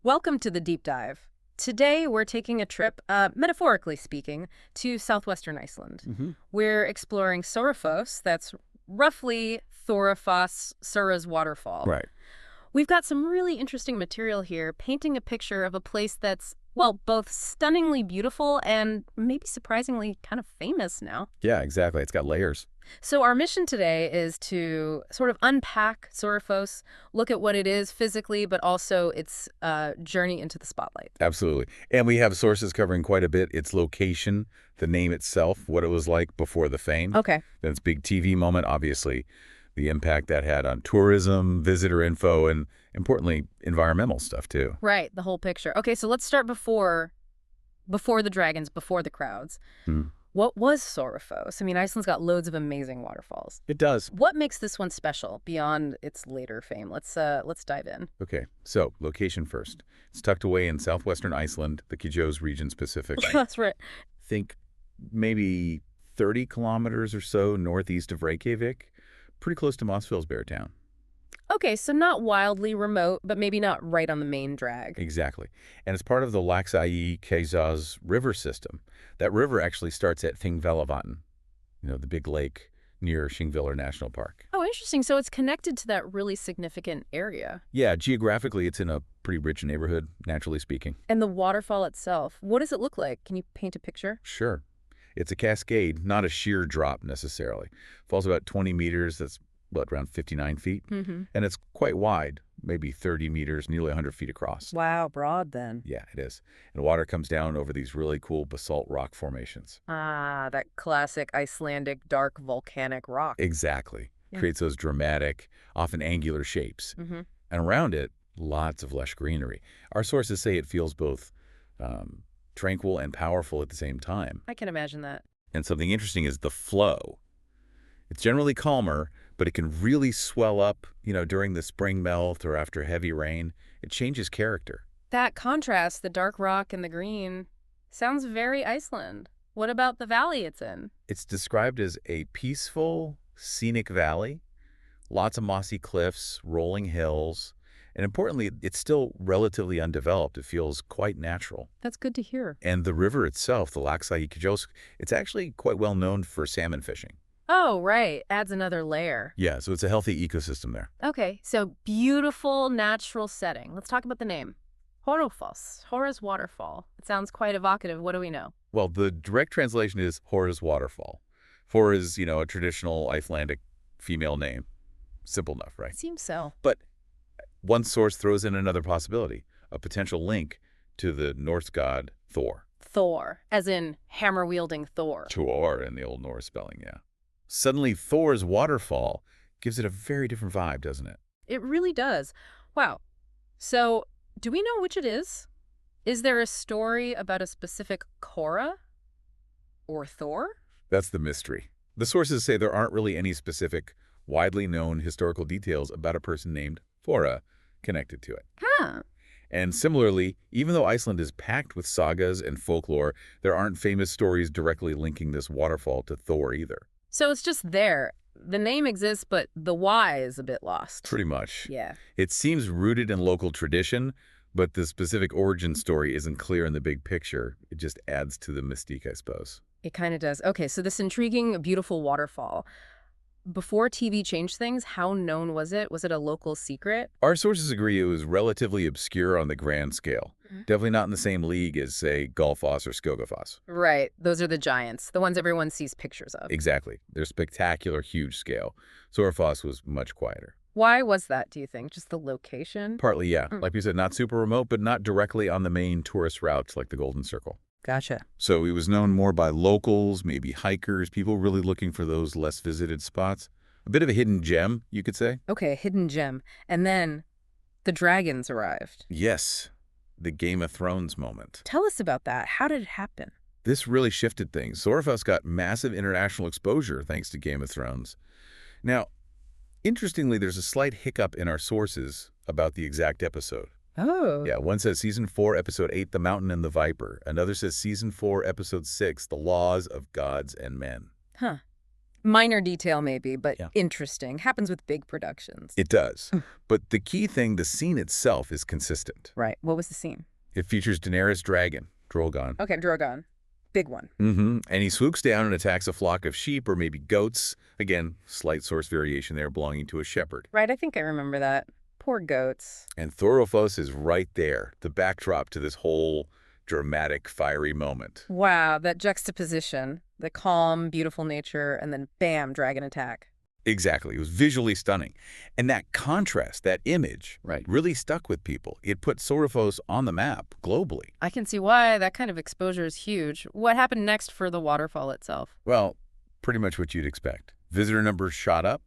Welcome to the deep dive. Today we're taking a trip, metaphorically speaking, to southwestern Iceland. We're exploring Þórufoss, that's roughly Thorufoss, Sura's waterfall. Right. We've got some really interesting material here, painting a picture of a place that's, well, both stunningly beautiful and maybe surprisingly kind of famous now. Yeah, exactly. It's got layers. So our mission today is to sort of unpack Þórufoss, look at what it is physically, but also its journey into the spotlight. Absolutely. And we have sources covering quite a bit. Its location, the name itself, what it was like before the fame. Okay. Then its big TV moment, obviously, the impact that had on tourism, visitor info, and importantly, environmental stuff too. Right, the whole picture. Okay, so let's start before the dragons, before the crowds. What was Þórufoss? I mean, Iceland's got loads of amazing waterfalls. It does. What makes this one special beyond its later fame? Let's dive in. Okay, so location first. It's tucked away in southwestern Iceland, the Kjós region specifically. That's right. Think maybe 30 kilometers or so northeast of Reykjavik, pretty close to Mosfellsbær town. Okay, so not wildly remote, but maybe not right on the main drag. Exactly. And it's part of the Laxey-Kjós river system. That river actually starts at Thingvallavatn, the big lake near Thingvellir National Park. Oh, interesting. So it's connected to that really significant area. Yeah, geographically, it's in a pretty rich neighborhood, naturally speaking. And the waterfall itself, what does it look like? Can you paint a picture? Sure. It's a cascade, not a sheer drop necessarily. Falls about 20 meters. That's around 59 feet. And it's quite wide, maybe 30 meters, nearly 100 feet across. Wow, broad then. Yeah, it is. And water comes down over these really cool basalt rock formations. Ah, that classic Icelandic dark volcanic rock. Exactly. Yeah. Creates those dramatic, often angular shapes. And around it, lots of lush greenery. Our sources say it feels both tranquil and powerful at the same time. I can imagine that. And something interesting is the flow. It's generally calmer, but it can really swell up, during the spring melt or after heavy rain. It changes character. That contrast, the dark rock and the green, sounds very Iceland. What about the valley it's in? It's described as a peaceful, scenic valley, lots of mossy cliffs, rolling hills, and importantly, it's still relatively undeveloped. It feels quite natural. That's good to hear. And the river itself, the Laxey-Kjós, it's actually quite well known for salmon fishing. Oh, right. Adds another layer. Yeah, so it's a healthy ecosystem there. Okay, so beautiful natural setting. Let's talk about the name. Thorufoss, Hora's waterfall. It sounds quite evocative. What do we know? Well, the direct translation is Hora's waterfall. Thor is, a traditional Icelandic female name. Simple enough, right? Seems so. But one source throws in another possibility, a potential link to the Norse god Thor. Thor, as in hammer-wielding Thor. Thor in the Old Norse spelling, yeah. Suddenly, Thor's waterfall gives it a very different vibe, doesn't it? It really does. Wow. So, do we know which it is? Is there a story about a specific Korra? Or Thor? That's the mystery. The sources say there aren't really any specific, widely known historical details about a person named Thora connected to it. Huh. And similarly, even though Iceland is packed with sagas and folklore, there aren't famous stories directly linking this waterfall to Thor either. So it's just there. The name exists, but the why is a bit lost. Pretty much. Yeah. It seems rooted in local tradition, but the specific origin story isn't clear in the big picture. It just adds to the mystique, I suppose. It kind of does. Okay, so this intriguing, beautiful waterfall. Before TV changed things, how known was it? Was it a local secret? Our sources agree it was relatively obscure on the grand scale. Definitely not in the same league as, say, Gullfoss or Skogafoss. Right. Those are the giants, the ones everyone sees pictures of. Exactly. They're spectacular, huge scale. Þórufoss was much quieter. Why was that, do you think? Just the location? Partly, yeah. Like you said, not super remote, but not directly on the main tourist routes like the Golden Circle. Gotcha. So it was known more by locals, maybe hikers, people really looking for those less visited spots. A bit of a hidden gem, you could say. Okay, a hidden gem. And then the dragons arrived. Yes, the Game of Thrones moment. Tell us about that. How did it happen? This really shifted things. Þórufoss got massive international exposure thanks to Game of Thrones. Now, interestingly, there's a slight hiccup in our sources about the exact episode. Oh. Yeah, one says Season 4, Episode 8, The Mountain and the Viper. Another says Season 4, Episode 6, The Laws of Gods and Men. Huh. Minor detail maybe, but Yeah. interesting. Happens with big productions. It does. But the key thing, the scene itself is consistent. Right. What was the scene? It features Daenerys' dragon, Drogon. Okay, Drogon. Big one. And he swoops down and attacks a flock of sheep or maybe goats. Again, slight source variation there belonging to a shepherd. Right, I think I remember that. Poor goats. And Thorufoss is right there, the backdrop to this whole dramatic, fiery moment. Wow, that juxtaposition. The calm, beautiful nature, and then bam, dragon attack. Exactly. It was visually stunning. And that contrast, that image, Right. really stuck with people. It put Thorufoss on the map globally. I can see why. That kind of exposure is huge. What happened next for the waterfall itself? Well, pretty much what you'd expect. Visitor numbers shot up.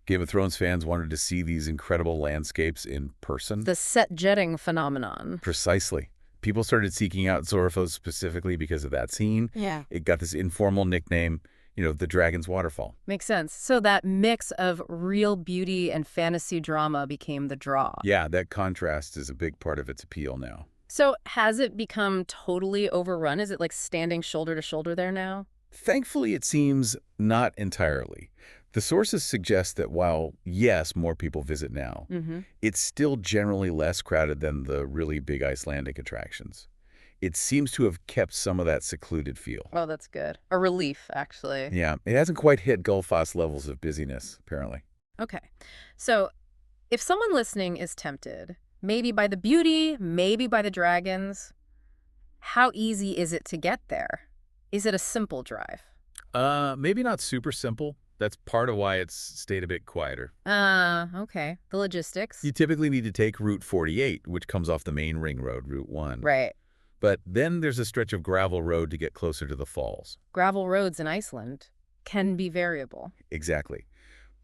Game of Thrones fans wanted to see these incredible landscapes in person. The set jetting phenomenon. Precisely. People started seeking out Thorufoss specifically because of that scene. Yeah. It got this informal nickname, the Dragon's Waterfall. Makes sense. So that mix of real beauty and fantasy drama became the draw. Yeah, that contrast is a big part of its appeal now. So has it become totally overrun? Is it like standing shoulder to shoulder there now? Thankfully, it seems not entirely. The sources suggest that while, yes, more people visit now, it's still generally less crowded than the really big Icelandic attractions. It seems to have kept some of that secluded feel. Oh, that's good. A relief, actually. Yeah, it hasn't quite hit Gullfoss levels of busyness, apparently. Okay. So if someone listening is tempted, maybe by the beauty, maybe by the dragons, how easy is it to get there? Is it a simple drive? Maybe not super simple. That's part of why it's stayed a bit quieter. Okay. The logistics. You typically need to take Route 48, which comes off the main ring road, Route 1. Right. But then there's a stretch of gravel road to get closer to the falls. Gravel roads in Iceland can be variable. Exactly.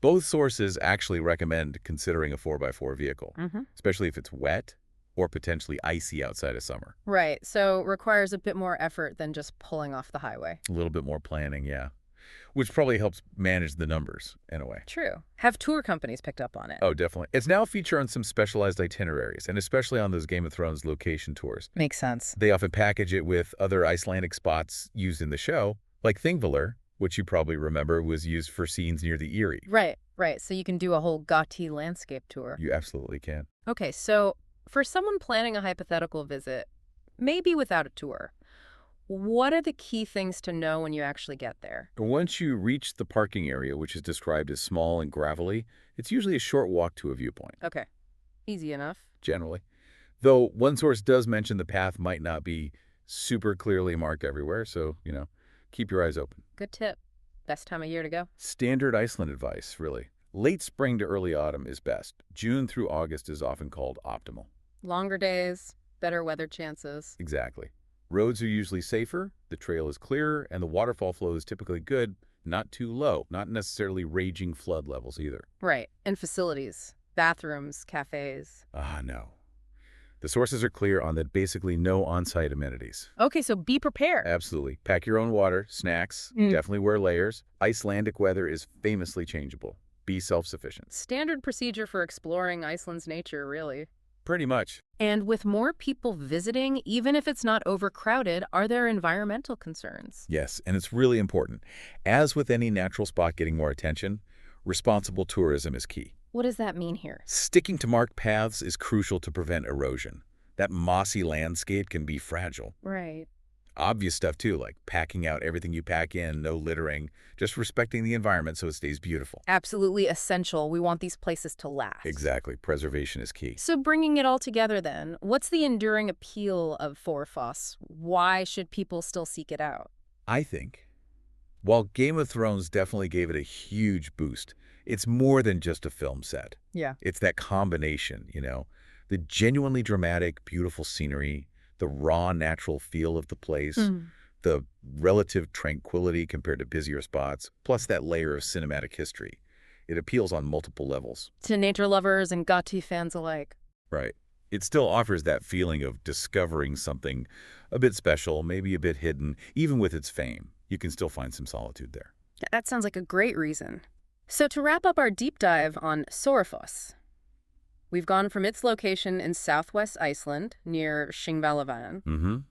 Both sources actually recommend considering a 4x4 vehicle, especially if it's wet or potentially icy outside of summer. Right. So requires a bit more effort than just pulling off the highway. A little bit more planning, yeah. Which probably helps manage the numbers in a way. True. Have tour companies picked up on it? Oh, definitely. It's now a feature on some specialized itineraries, and especially on those Game of Thrones location tours. Makes sense. They often package it with other Icelandic spots used in the show, like Thingvellir, which you probably remember was used for scenes near the Eyrie. Right. So you can do a whole Gati landscape tour. You absolutely can. Okay, so for someone planning a hypothetical visit, maybe without a tour, what are the key things to know when you actually get there? Once you reach the parking area, which is described as small and gravelly, it's usually a short walk to a viewpoint. Okay. Easy enough. Generally. Though one source does mention the path might not be super clearly marked everywhere, so, keep your eyes open. Good tip. Best time of year to go. Standard Iceland advice, really. Late spring to early autumn is best. June through August is often called optimal. Longer days, better weather chances. Exactly. Roads are usually safer, the trail is clearer, and the waterfall flow is typically good, not too low, not necessarily raging flood levels either. Right. And facilities, bathrooms, cafes. No. The sources are clear on that basically no on-site amenities. Okay, so be prepared. Absolutely. Pack your own water, snacks, definitely wear layers. Icelandic weather is famously changeable. Be self-sufficient. Standard procedure for exploring Iceland's nature, really. Pretty much. And with more people visiting, even if it's not overcrowded, are there environmental concerns? Yes, and it's really important. As with any natural spot getting more attention, responsible tourism is key. What does that mean here? Sticking to marked paths is crucial to prevent erosion. That mossy landscape can be fragile. Right. Obvious stuff, too, like packing out everything you pack in, no littering, just respecting the environment so it stays beautiful. Absolutely essential. We want these places to last. Exactly. Preservation is key. So bringing it all together then, what's the enduring appeal of Þórufoss? Why should people still seek it out? I think, while Game of Thrones definitely gave it a huge boost, it's more than just a film set. Yeah. It's that combination, the genuinely dramatic, beautiful scenery, the raw, natural feel of the place, the relative tranquility compared to busier spots, plus that layer of cinematic history. It appeals on multiple levels. To nature lovers and Gati fans alike. Right. It still offers that feeling of discovering something a bit special, maybe a bit hidden. Even with its fame, you can still find some solitude there. That sounds like a great reason. So to wrap up our deep dive on Þórufoss, we've gone from its location in southwest Iceland, near Þingvallavatn.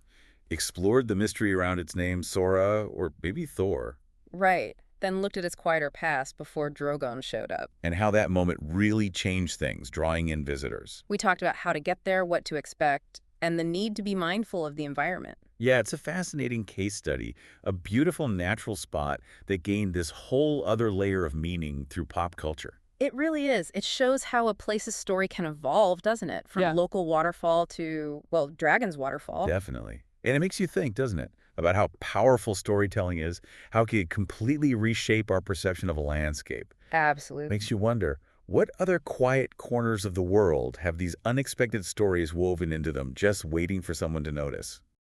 Explored the mystery around its name, Sora, or maybe Thor. Right. then looked at its quieter past before Drogon showed up. And how that moment really changed things, drawing in visitors. We talked about how to get there, what to expect, and the need to be mindful of the environment. Yeah, it's a fascinating case study, a beautiful natural spot that gained this whole other layer of meaning through pop culture. It really is. It shows how a place's story can evolve, doesn't it? From local waterfall to, well, Dragon's Waterfall. Definitely. And it makes you think, doesn't it, about how powerful storytelling is, how it can completely reshape our perception of a landscape. Absolutely. Makes you wonder, what other quiet corners of the world have these unexpected stories woven into them, just waiting for someone to notice?